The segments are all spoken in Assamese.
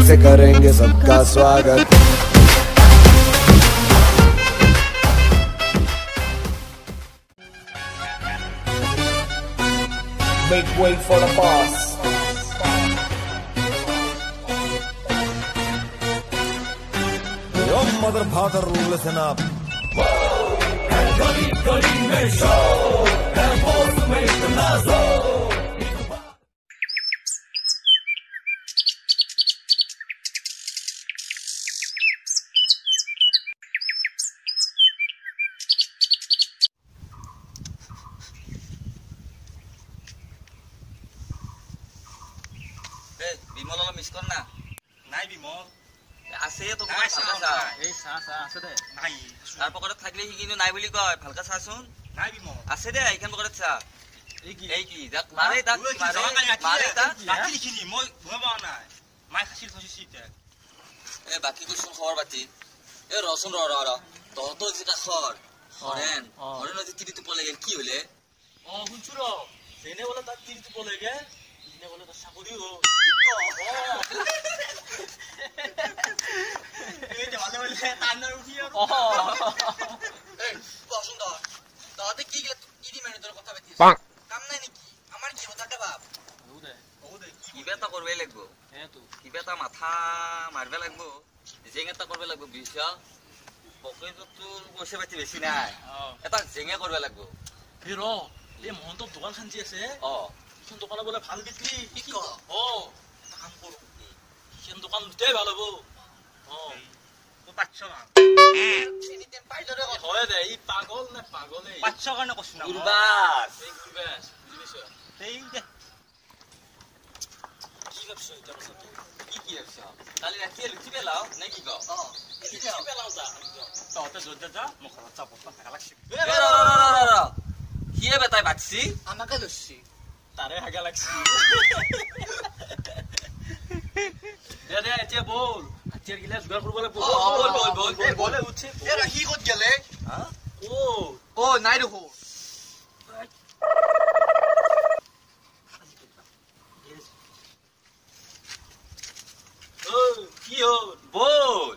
से करेंगे सबका स्वागत। Make way for the boss. Your mother, father, listen up. Bimal অলপ মিছ কৰ না নাই বিমল আছে তো এই চা আছে দে নাই তাৰ পকেটত থাকিলে সি কিন্তু নাই বুলি কয় ভালকে চাচোন নাই বিমল আছে দে এইখন পকেটত চা এই কি যাক মাৰে মাৰে তাক ৰাতিখিনি মই ধুৱা নাই মাই খাছিল থৈছি এতিয়া এ বাকি কোন খবৰ পাতি এ ৰচোন ৰ তহঁতৰ যে কাখৰ হৰেন যে তিৰিটো পলে গেল কি হলে শুনছো ৰ যেনে বলে তাক তিৰিটো পলে গে ইনে বলে তাক চাকৰি হ এই দেৱালে বলে তান্নাৰ উঠিয়া এই কচোন তহঁতে কি ইদি মেনেজৰ কথা পাতি কাম নাই নেকি আমাৰ কি হতা বাপ কিবা এটা করবে লাগবো কিবা এটা মাথা মারবে লাগবো জেঙে এটা করবে লাগবো বিশা পকেটত তোর পয়সা পাতি বেশি নাই এটা জেঙে করবে লাগবো ৰ এই মহন্ত দোকান খান যি আছে সেইখন দোকানত বোলে ভাল বিক্রি কি ক কাম কৰো সেইখন দোকান দুটাই ভাল হব তো 500 না এনিটাইম পাই ধরে হয় দে ই পাগল না পাগলে 500 কাৰণে কৈছ না গুরবাস এই গুরবাস বুঝিছ এই দে কি করছ এটা কি আছে কালি রাতে লুচি পেলাও নাকি ক লুচি পেলাও যা ততে জোর যা মুখ চাপ টাকা লাগছে কি বেটাই বাকছি আমাকে দছি তারে হাগা লাগছে দে এতিয়া বল আতিয়ার গিলা জুগার করব লাগব বল বলে উঠছে এ রাখি কত গেলে হ্যাঁ ও নাই দেখো কি হল বল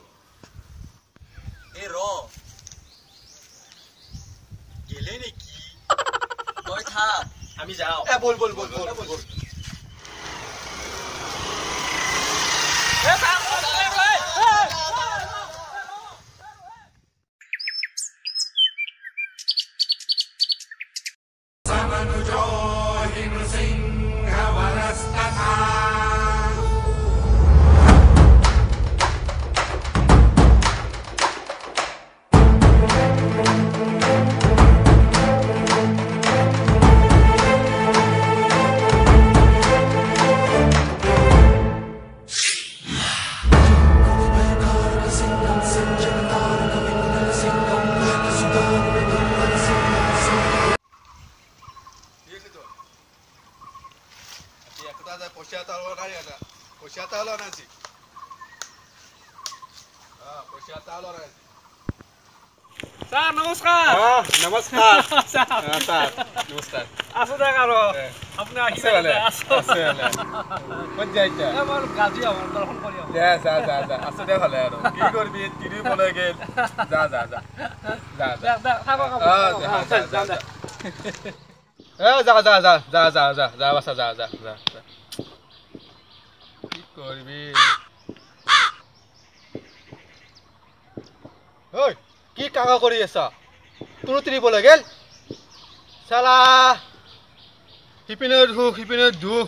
এ র গেলে নাকি তুই থাক আমি যাও এ বল এ থাক স্যার নমস্কার নমস্কাৰ স্যাৰ নমস্কাৰ আছো দেখ আৰু আপনি আছে ক'ত যাইছা আমাৰ গাজি আমাৰ দৰ্শন কৰি যা আছে দে ভালে আৰু কি কৰবি তিৰি পলে গেল যা থাকো যা কি কৰবি ঐ কি কাকা কৰি আছা তোৰ তিৰিবলৈ গেল চালা সিপিনে দুখ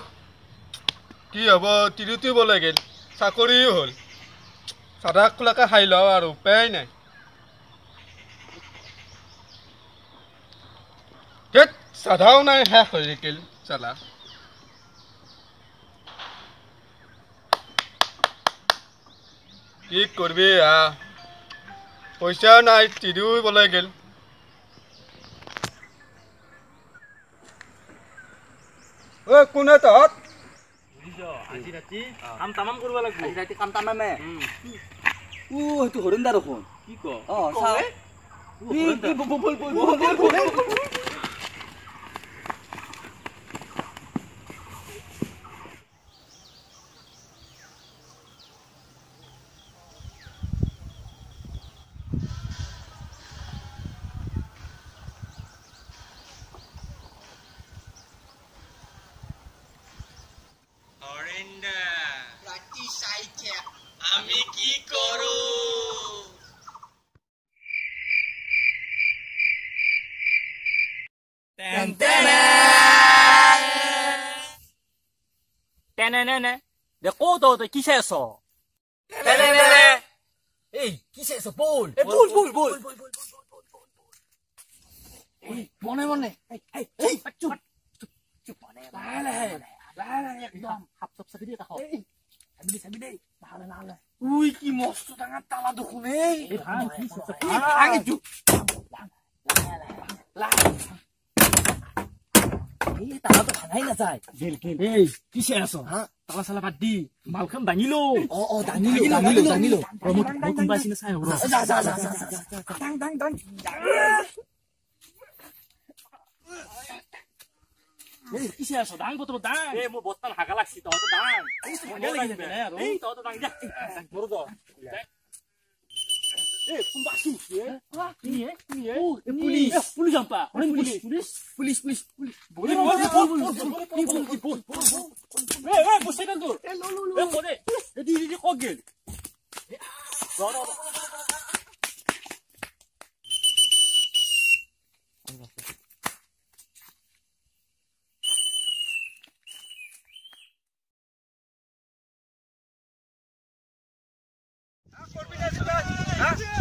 কি হ'ব তিৰিবলৈ গেল চাকৰিও হ'ল চাদা খোলাকে খাই লওঁ আৰু উপায় নাই চাদাও নাই শেষ হৈ থাকিল চালা কি কৰবি পইচাও নাই তিৰিও বলে গেল ঐ কোনে তহঁত আজি ৰাতি কাম তামাম কৰিব লাগিব আজি ৰাতি কাম তামামে সেইটো হৰিন্দা দেখোন কি ক আমি কি কৰো টেনে দে ক'ত কি চাই আছ এই কি চাইছ বল বল মনে একদম হাপ চপ চাবি দিয়ে কাষ চাবি দেই উই কি মস্ত ডাঙৰ তালা দেখোন তালাটো ভাঙাই নাযায় কি চাই আছ তালা চালা বাদ দি মালখন দাঙিলো দাঙিলো কোনোবা চিনে চাই কি চাই আছ দাং বতর দাং মোৰ বস্তান হাগা লাগছি তহঁতৰ দাং তহঁতৰ দাং যা মোৰো দ কোনবা পুলিশ জাম্পা পুলিশ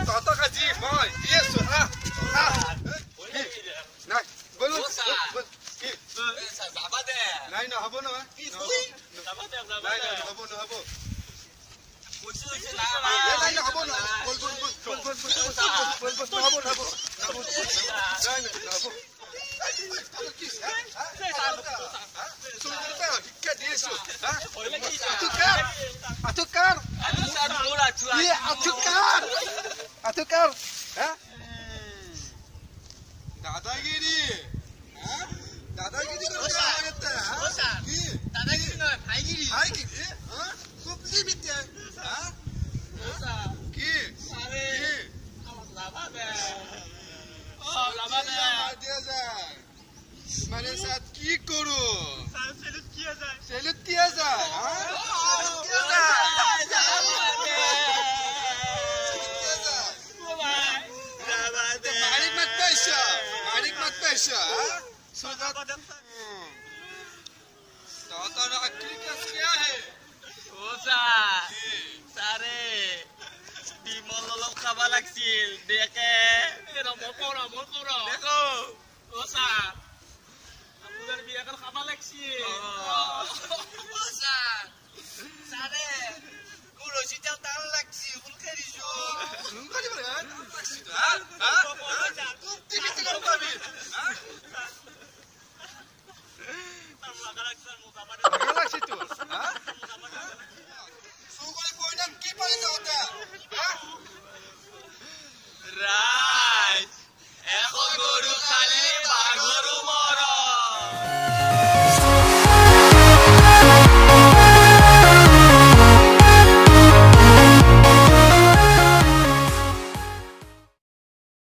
তহঁতক আজি মই দি আছো যাবা দে নাই নহ'ব নহয় দাদাগিরি দাদাগিরি দাদাগিরি নয় ভাইগিরি খুবলি বিদ্যা কি तुम्हारे साथ की करो सैलूट किया जाए मारिक मत पैसा क्या है सारे বিমল অলপ খাবা লাগছিল দেখে দেখো